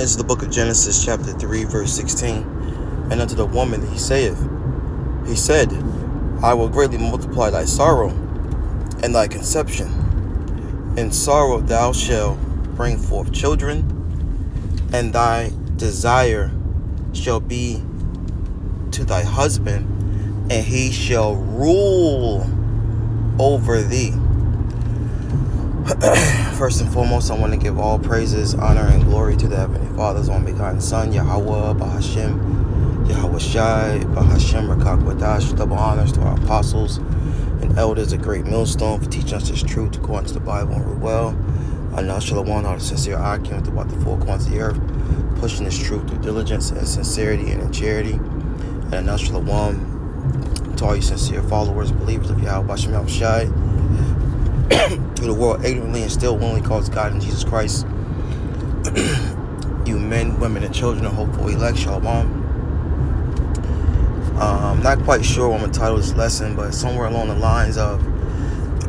This is the book of Genesis, chapter 3, verse 16. And unto the woman he said, I will greatly multiply thy sorrow and thy conception. In sorrow thou shalt bring forth children, and thy desire shall be to thy husband, and he shall rule over thee. First and foremost, I want to give all praises, honor, and glory to the Heavenly Father's only begotten Son, Yahweh, Bahashem, Yahweh Shai, Bahashem, Rakakwadash. Double honors to our apostles and elders, a great millstone for teaching us this truth according to the Bible and read well. Now Shalom, our sincere argument throughout the four corners of the earth, pushing this truth through diligence and sincerity and in charity. And now Shalom to all you sincere followers, believers of Yahweh, Bahashem, Yahweh Shai, through the world ignorantly and still willingly calls God in Jesus Christ. You men, women, and children of hopeful elect, Shalom. I'm not quite sure what I'm going to title this lesson, but somewhere along the lines of,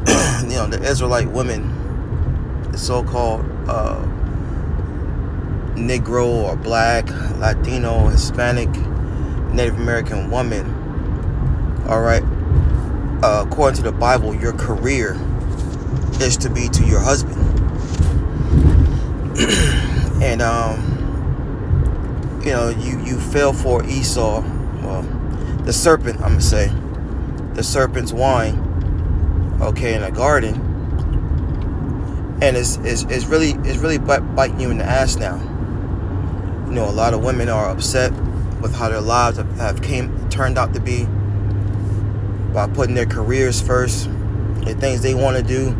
the Israelite women, the so-called Negro or Black, Latino, Hispanic, Native American woman. All right. According to the Bible, your career is to be to your husband. And you fell for Esau, well, the serpent, I'm gonna say, the serpent's wine, okay, in a garden, and it's really biting you in the ass now. A lot of women are upset with how their lives have turned out to be by putting their careers first, the things they want to do.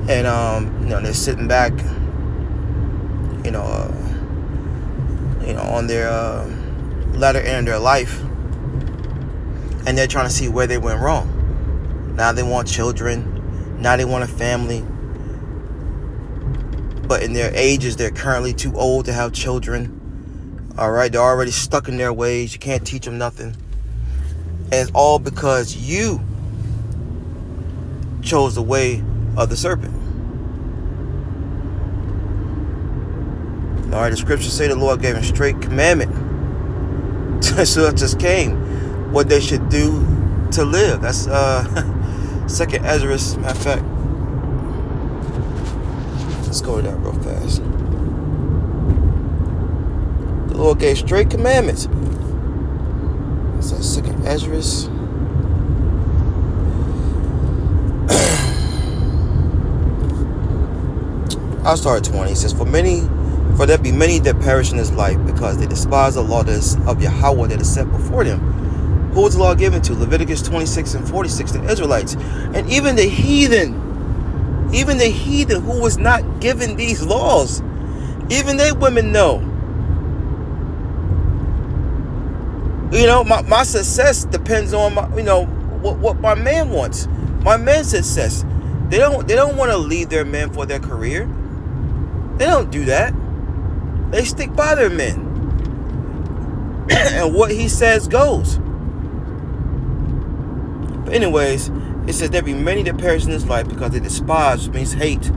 And, they're sitting back, on their latter end of their life, and they're trying to see where they went wrong. Now they want children. Now they want a family. But in their ages, they're currently too old to have children. All right, they're already stuck in their ways. You can't teach them nothing. And it's all because you chose the way of the serpent. All right, the scriptures say the Lord gave him straight commandment. So it just came what they should do to live. That's Second Ezra. Matter of fact, let's go to that real fast. The Lord gave straight commandments. What's that? Second Ezra. I'll start at 20. It says, For there be many that perish in this life, because they despise the law of Yahweh that is set before them. Who was the law given to? Leviticus 26 and 46, the Israelites. And even the heathen who was not given these laws, even they women know. My success depends on what my man wants. My man's success. They don't want to leave their men for their career. They don't do that. They stick by their men. And what he says goes. But anyways, it says there be many that perish in this life because they despise, which means hate,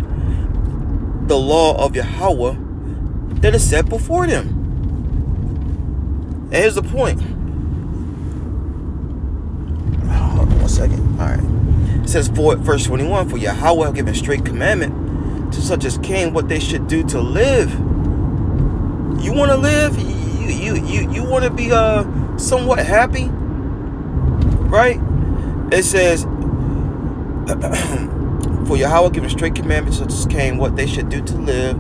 the law of Yahweh that is set before them. And here's the point. Hold on 1 second. Alright. It says, verse 21, for Yahweh have given straight commandment to such as Cain what they should do to live. You want to live? You want to be somewhat happy? Right? It says, for Yahweh given straight commandments such as Cain what they should do to live,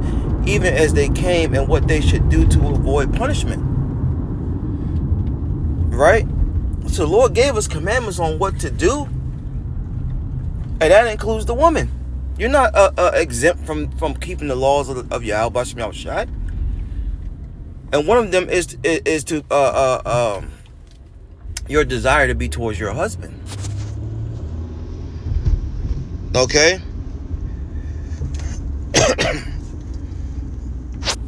even as they came, and what they should do to avoid punishment. Right? So the Lord gave us commandments on what to do, and that includes the woman. You're not exempt from keeping the laws of Yahweh Bahashem Yahweh Shai. And one of them is to your desire to be towards your husband. Okay?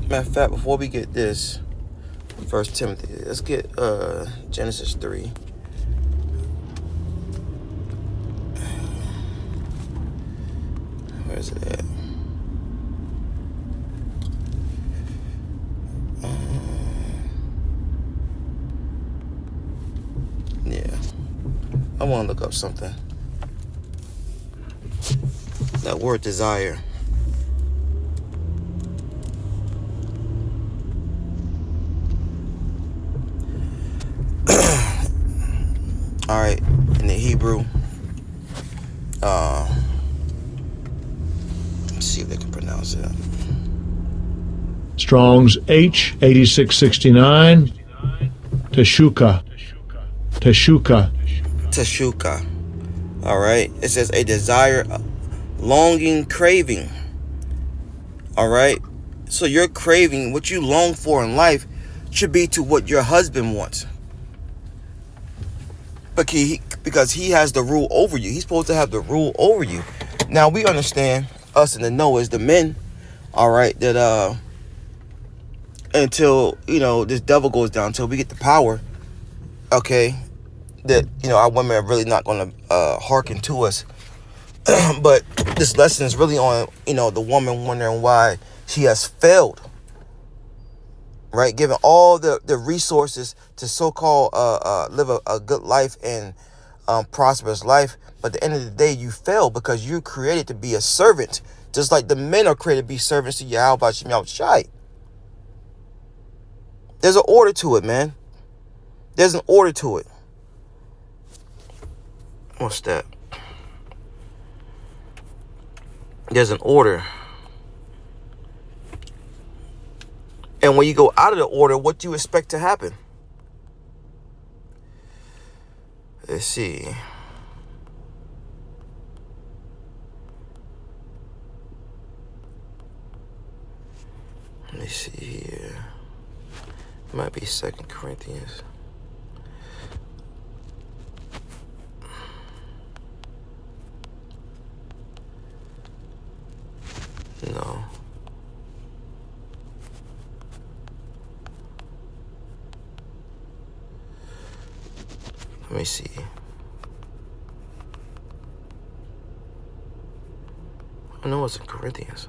Matter of fact, before we get this, 1 Timothy, let's get Genesis 3. Where is it at? I want to look up something. That word desire. All right, in the Hebrew, let's see if they can pronounce it. Strong's H8669. Teshuka. Teshuka. All right, it says a desire, longing, craving. All right, so your craving, what you long for in life, should be to what your husband wants. Because he has the rule over you. He's supposed to have the rule over you. Now we understand, us in the know as the men, all right, that until this devil goes down, until we get the power, okay, that our women are really not going to hearken to us. But this lesson is really on the woman wondering why she has failed, right? Given all the resources to so-called live a good life and prosperous life, but at the end of the day, you fail because you're created to be a servant, just like the men are created to be servants to Yahweh Shem Shai. There's an order to it, man. There's an order to it. What's that? There's an order. And when you go out of the order, what do you expect to happen? Let's see. Let me see here. It might be 2 Corinthians. No. Let me see. I know it's in Corinthians.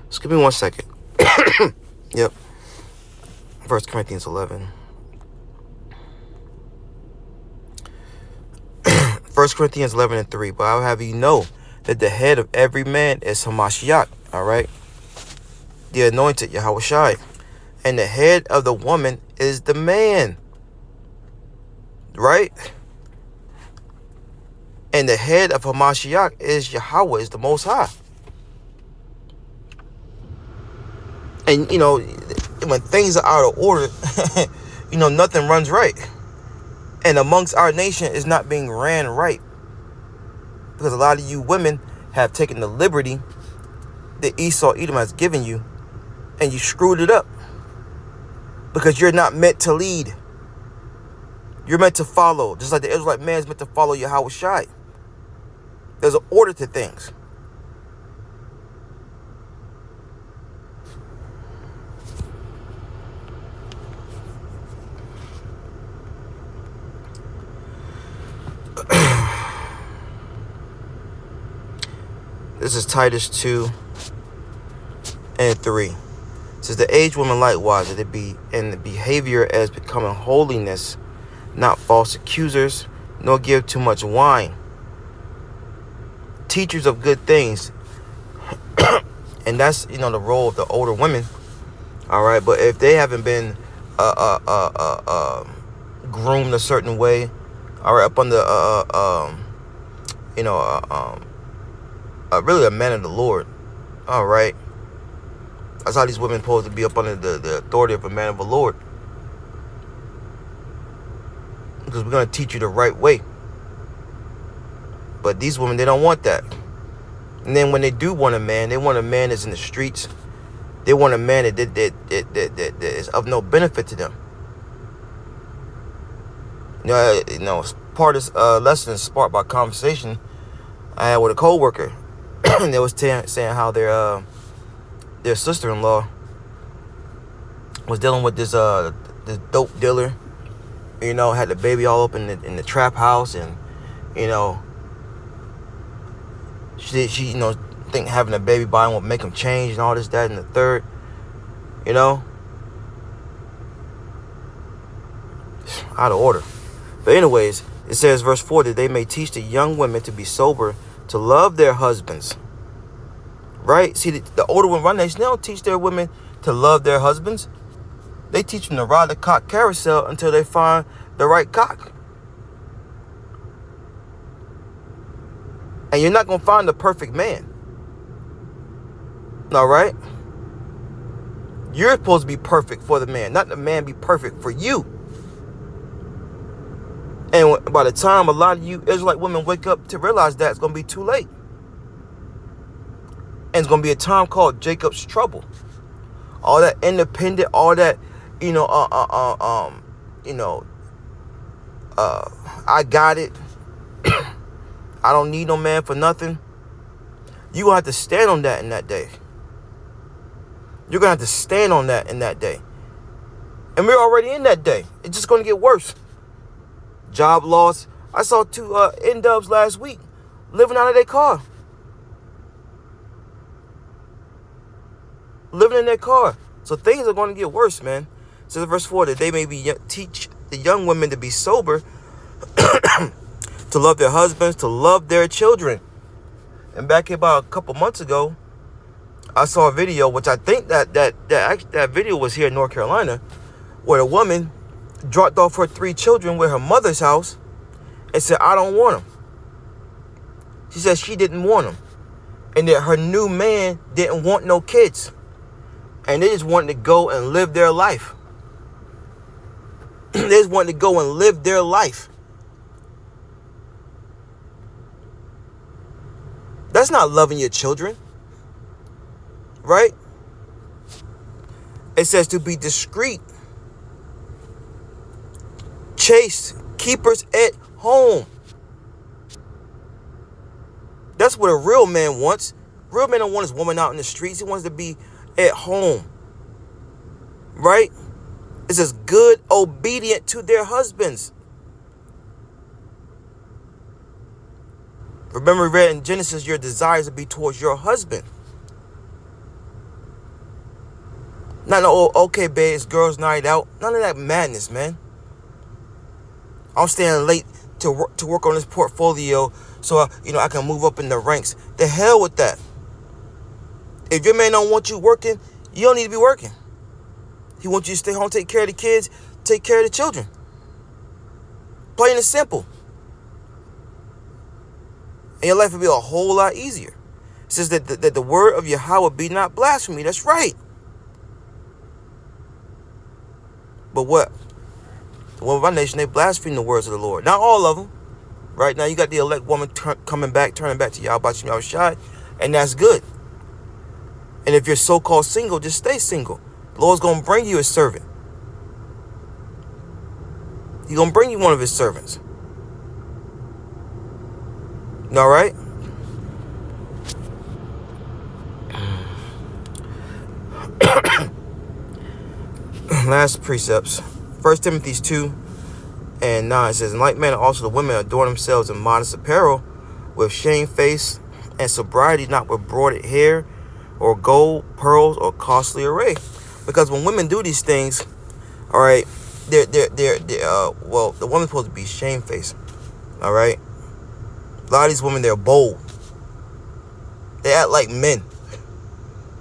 Just give me 1 second. Yep. 1 Corinthians 11. 1 Corinthians 11:3. But I'll have you know that the head of every man is Hamashiach. All right. The anointed Yahweh Shai. And the head of the woman is the man. Right? And the head of Hamashiach is Yahweh, is the Most High. And, when things are out of order, nothing runs right. And amongst our nation is not being ran right. Because a lot of you women have taken the liberty that Esau Edom has given you, and you screwed it up. Because you're not meant to lead. You're meant to follow. Just like the Israelite man is meant to follow Yahweh Shai. There's an order to things. This is Titus 2:3. It says, the aged woman likewise, that it be in the behavior as becoming holiness, not false accusers, nor give too much wine. Teachers of good things. And that's, the role of the older women. All right. But if they haven't been groomed a certain way, all right, up under, really a man of the Lord. All right. That's how these women supposed to be up under the authority of a man of the Lord. Because we're going to teach you the right way. But these women, they don't want that. And then when they do want a man, they want a man that's in the streets. They want a man that is of no benefit to them. Part of this lesson is sparked by conversation I had with a co-worker. And they was saying how their sister-in-law was dealing with this dope dealer. Had the baby all up in the trap house, and she think having a baby by him will make him change and all this, that, and the third. Out of order. But anyways, It says, verse 4, that they may teach the young women to be sober, to love their husbands. Right? See, the older women, they don't teach their women to love their husbands. They teach them to ride the cock carousel until they find the right cock. And you're not going to find the perfect man. All right? You're supposed to be perfect for the man, not the man be perfect for you. And by the time a lot of you Israelite women wake up to realize that, it's going to be too late. And it's going to be a time called Jacob's trouble. All that independent, all that, I got it. I don't need no man for nothing. You're going to have to stand on that in that day. You're going to have to stand on that in that day. And we're already in that day. It's just going to get worse. Job loss. I saw 2 N-dubs last week living out of their car. Living in their car. So things are going to get worse, man. It says in verse 4 that they may teach the young women to be sober, to love their husbands, to love their children. And back here about a couple months ago, I saw a video, which I think that video was here in North Carolina, where a woman dropped off her 3 children with her mother's house and said, I don't want them. She said she didn't want them. And that her new man didn't want no kids. And they just wanted to go and live their life. They just wanted to go and live their life. That's not loving your children. Right? It says to be discreet, chaste, keepers at home. That's what a real man wants. Real man don't want his woman out in the streets. He wants to be at home. Right? It says good, obedient to their husbands. Remember, we read in Genesis, your desires to be towards your husband. Not no, okay, babe, it's girls' night out. None of that madness, man. I'm staying late to work on this portfolio so I can move up in the ranks. The hell with that. If your man don't want you working, you don't need to be working. He wants you to stay home, take care of the kids, take care of the children. Plain and simple. And your life will be a whole lot easier. It says that the word of Yahweh be not blasphemy. That's right. But what? The women of our nation, they blaspheme the words of the Lord. Not all of them. Right now, you got the elect woman turning back to Yahweh Shem Shai, and that's good. And if you're so-called single, just stay single. The Lord's going to bring you a servant. He's going to bring you one of his servants. All right? Last precepts. 1 Timothy 2:9 says, in like manner also the women adorn themselves in modest apparel, with shamefaced and sobriety, not with broided hair or gold, pearls, or costly array. Because when women do these things, all right, the woman's supposed to be shamefaced. All right? A lot of these women, they're bold. They act like men.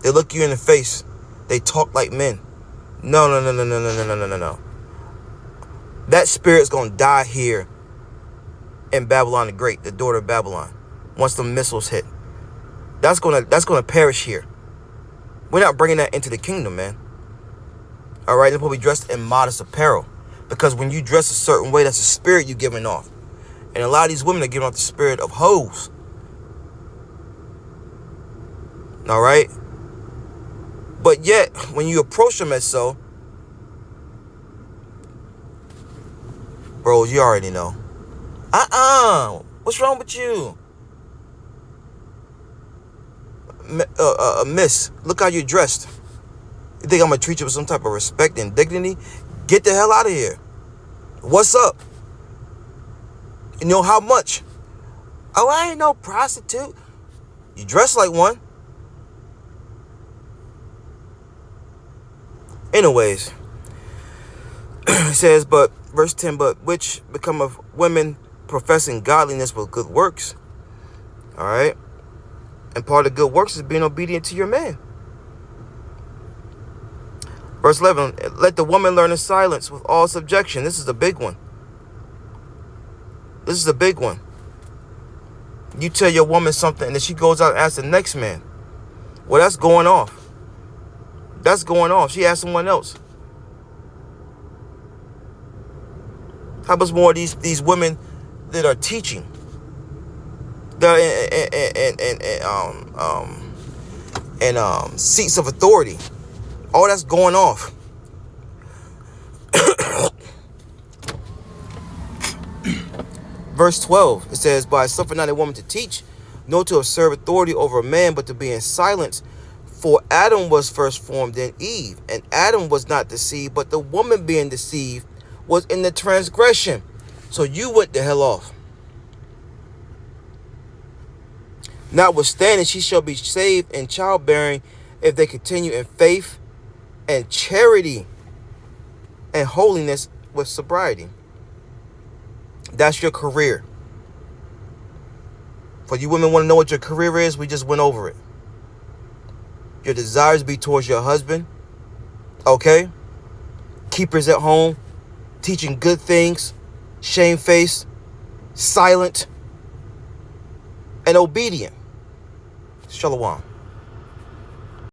They look you in the face. They talk like men. No. That spirit's going to die here in Babylon the Great, the daughter of Babylon, once the missiles hit. That's going to perish here. We're not bringing that into the kingdom, man. All right, they're supposed to be dressed in modest apparel. Because when you dress a certain way, that's a spirit you're giving off. And a lot of these women are giving off the spirit of hoes. All right? But yet, when you approach them as so, bro, you already know. What's wrong with you? Miss, look how you're dressed. You think I'm going to treat you with some type of respect and dignity? Get the hell out of here. What's up? You know how much? Oh, I ain't no prostitute. You dress like one. Anyways, it says, but verse 10, but which become of women professing godliness with good works. All right. And part of good works is being obedient to your man. Verse 11, let the woman learn in silence with all subjection. This is the big one. This is a big one. You tell your woman something and then she goes out and asks the next man. Well, that's going off. That's going off. She asked someone else. How much more these women that are teaching? That are in seats of authority. All that's going off. Verse 12, it says, but I suffer not a woman to teach, nor to observe authority over a man, but to be in silence. For Adam was first formed, then Eve. And Adam was not deceived, but the woman being deceived was in the transgression. So you went the hell off. Notwithstanding, she shall be saved in childbearing if they continue in faith and charity and holiness with sobriety. That's your career. For you women want to know what your career is, we just went over it. Your desires be towards your husband. Okay? Keepers at home. Teaching good things. Shamefaced. Silent. And obedient. Shalom.